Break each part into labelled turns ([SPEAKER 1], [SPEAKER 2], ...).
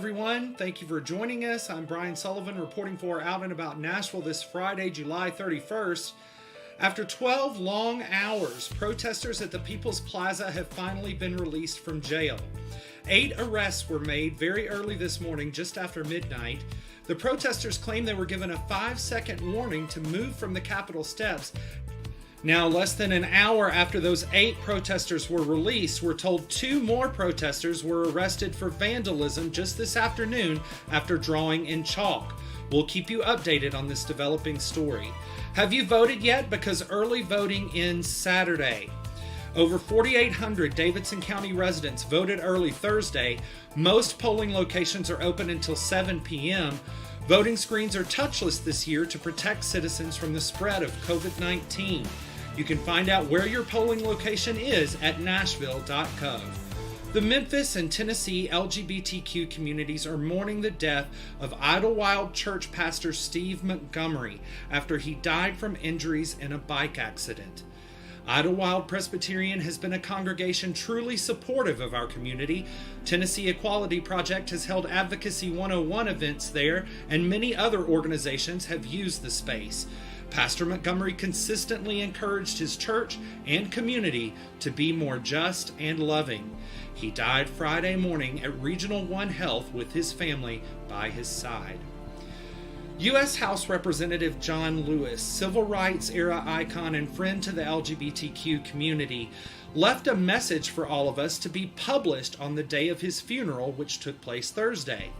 [SPEAKER 1] everyone. Thank you for joining us. I'm Brian Sullivan reporting for Out and About Nashville this Friday, July 31st. After 12 long hours, protesters at the People's Plaza have finally been released from jail. 8 arrests were made very early this morning, just after midnight. The protesters claim they were given a 5-second warning to move from the Capitol steps. Now, less than an hour after those 8 protesters were released, we're told 2 more protesters were arrested for vandalism just this afternoon after drawing in chalk. We'll keep you updated on this developing story. Have you voted yet? Because early voting ends Saturday. Over 4,800 Davidson County residents voted early Thursday. Most polling locations are open until 7 p.m. Voting screens are touchless this year to protect citizens from the spread of COVID-19. You can find out where your polling location is at nashville.gov. The Memphis and Tennessee LGBTQ communities are mourning the death of Idlewild Church pastor Steve Montgomery after he died from injuries in a bike accident. Idlewild Presbyterian has been a congregation truly supportive of our community. Tennessee Equality Project has held Advocacy 101 events there, and many other organizations have used the space. Pastor Montgomery consistently encouraged his church and community to be more just and loving. He died Friday morning at Regional One Health with his family by his side. U.S. House Representative John Lewis, civil rights era icon and friend to the LGBTQ community, left a message for all of us to be published on the day of his funeral, which took place Thursday.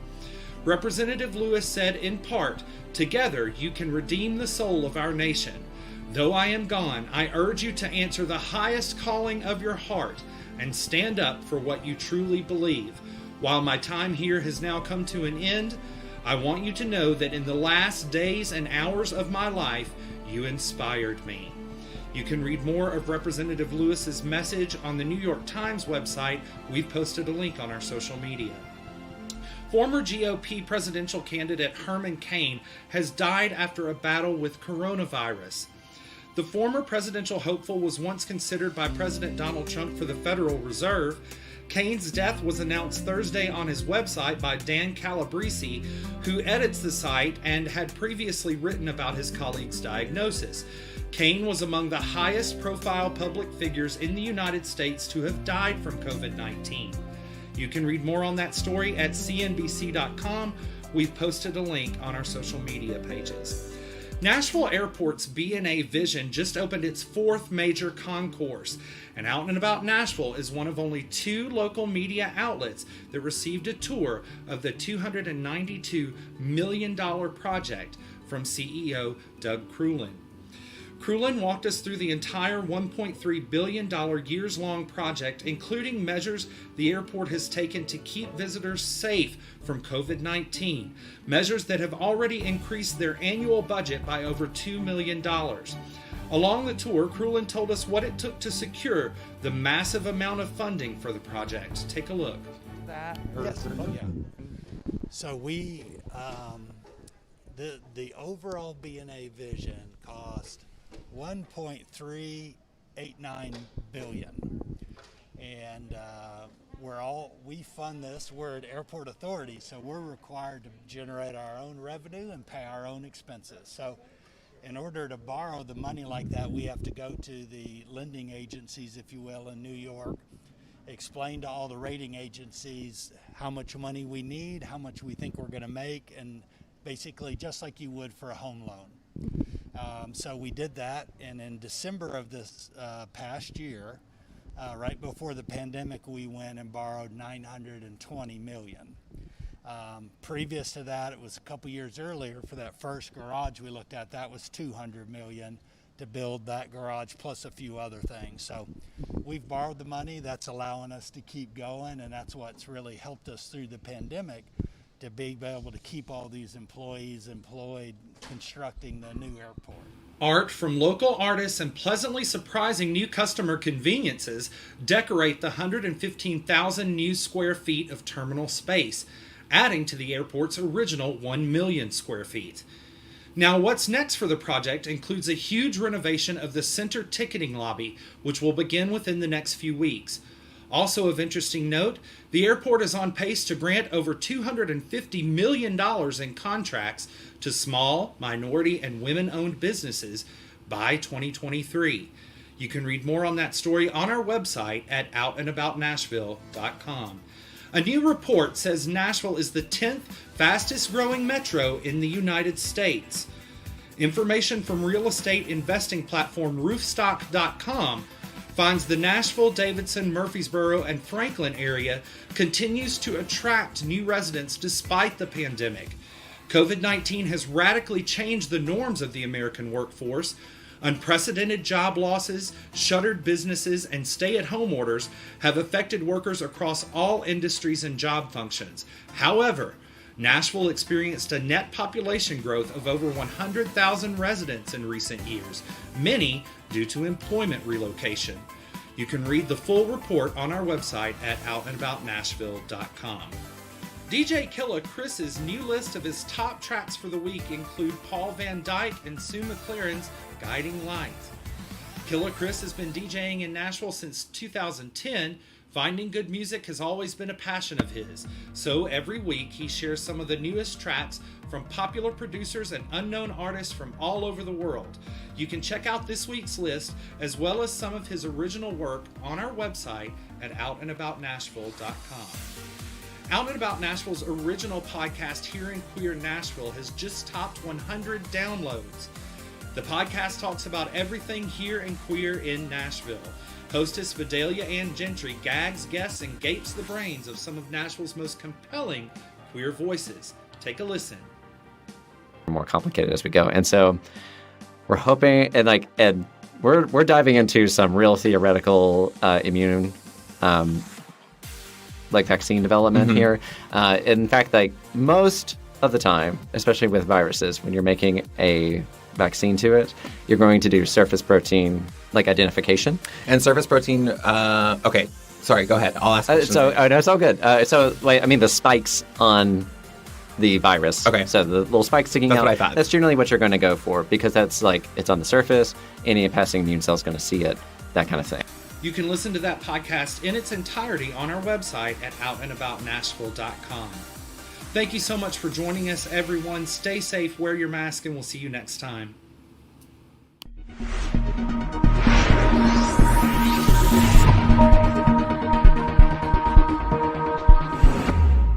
[SPEAKER 1] Representative Lewis said in part, "Together you can redeem the soul of our nation. Though I am gone, I urge you to answer the highest calling of your heart and stand up for what you truly believe. While my time here has now come to an end, I want you to know that in the last days and hours of my life, you inspired me." You can read more of Representative Lewis's message on the New York Times website. We've posted a link on our social media. Former GOP presidential candidate Herman Cain has died after a battle with coronavirus. The former presidential hopeful was once considered by President Donald Trump for the Federal Reserve. Cain's death was announced Thursday on his website by Dan Calabrese, who edits the site and had previously written about his colleague's diagnosis. Cain was among the highest profile public figures in the United States to have died from COVID-19. You can read more on that story at cnbc.com. We've posted a link on our social media pages. Nashville Airport's B&A Vision just opened its 4th major concourse, and Out and About Nashville is one of only 2 local media outlets that received a tour of the $292 million project from CEO Doug Crulin. Crulin walked us through the entire $1.3 billion years-long project, including measures the airport has taken to keep visitors safe from COVID-19, measures that have already increased their annual budget by over $2 million. Along the tour, Crulin told us what it took to secure the massive amount of funding for the project. Take a look.
[SPEAKER 2] Yes. Oh, yeah. So we, the overall B&A vision cost $1.389 billion, and we fund this. We're an airport authority, so we're required to generate our own revenue and pay our own expenses. So in order to borrow the money like that, we have to go to the lending agencies, if you will, in New York, explain to all the rating agencies how much money we need, how much we think we're going to make, and basically just like you would for a home loan. So we did that, and in December of this past year, right before the pandemic, we went and borrowed $920 million. Previous to that, it was a couple years earlier for that first garage we looked at. That was $200 million to build that garage plus a few other things. So we've borrowed the money. That's allowing us to keep going, and that's what's really helped us through the pandemic, to be able to keep all these employees employed constructing the new airport.
[SPEAKER 1] Art from local artists and pleasantly surprising new customer conveniences decorate the 115,000 new square feet of terminal space, adding to the airport's original 1 million square feet. Now, what's next for the project includes a huge renovation of the center ticketing lobby, which will begin within the next few weeks. Also of interesting note, the airport is on pace to grant over $250 million in contracts to small, minority, and women-owned businesses by 2023. You can read more on that story on our website at outandaboutnashville.com. A new report says Nashville is the 10th fastest growing metro in the United States. Information from real estate investing platform roofstock.com finds the Nashville, Davidson, Murfreesboro, and Franklin area continues to attract new residents despite the pandemic. COVID-19 has radically changed the norms of the American workforce. Unprecedented job losses, shuttered businesses, and stay-at-home orders have affected workers across all industries and job functions. However, Nashville experienced a net population growth of over 100,000 residents in recent years, many due to employment relocation. You can read the full report on our website at outandaboutnashville.com. DJ Killa Chris's new list of his top tracks for the week include Paul Van Dyke and Sue McLaren's Guiding Light. Killa Chris has been DJing in Nashville since 2010. Finding good music has always been a passion of his, so every week he shares some of the newest tracks from popular producers and unknown artists from all over the world. You can check out this week's list as well as some of his original work on our website at outandaboutnashville.com. Out and About Nashville's original podcast here in Queer Nashville has just topped 100 downloads. The podcast talks about everything here and queer in Nashville. Hostess Vidalia Ann Gentry gags, guests, and gapes the brains of some of Nashville's most compelling queer voices. Take a listen.
[SPEAKER 3] More complicated as we go, and so we're hoping, and we're diving into some real theoretical immune vaccine development here. In fact, most of the time, especially with viruses, when you're making a vaccine to it, you're going to do surface protein identification.
[SPEAKER 4] And surface protein, okay, sorry, go ahead. I'll ask questions.
[SPEAKER 3] No, it's all good. The spikes on the virus.
[SPEAKER 4] Okay.
[SPEAKER 3] So the little spikes sticking
[SPEAKER 4] That's
[SPEAKER 3] out.
[SPEAKER 4] what I thought.
[SPEAKER 3] That's generally what you're going to go for because that's it's on the surface. Any passing immune cell is going to see it, that kind of thing.
[SPEAKER 1] You can listen to that podcast in its entirety on our website at outandaboutnashville.com. Thank you so much for joining us, everyone. Stay safe, wear your mask, and we'll see you next time.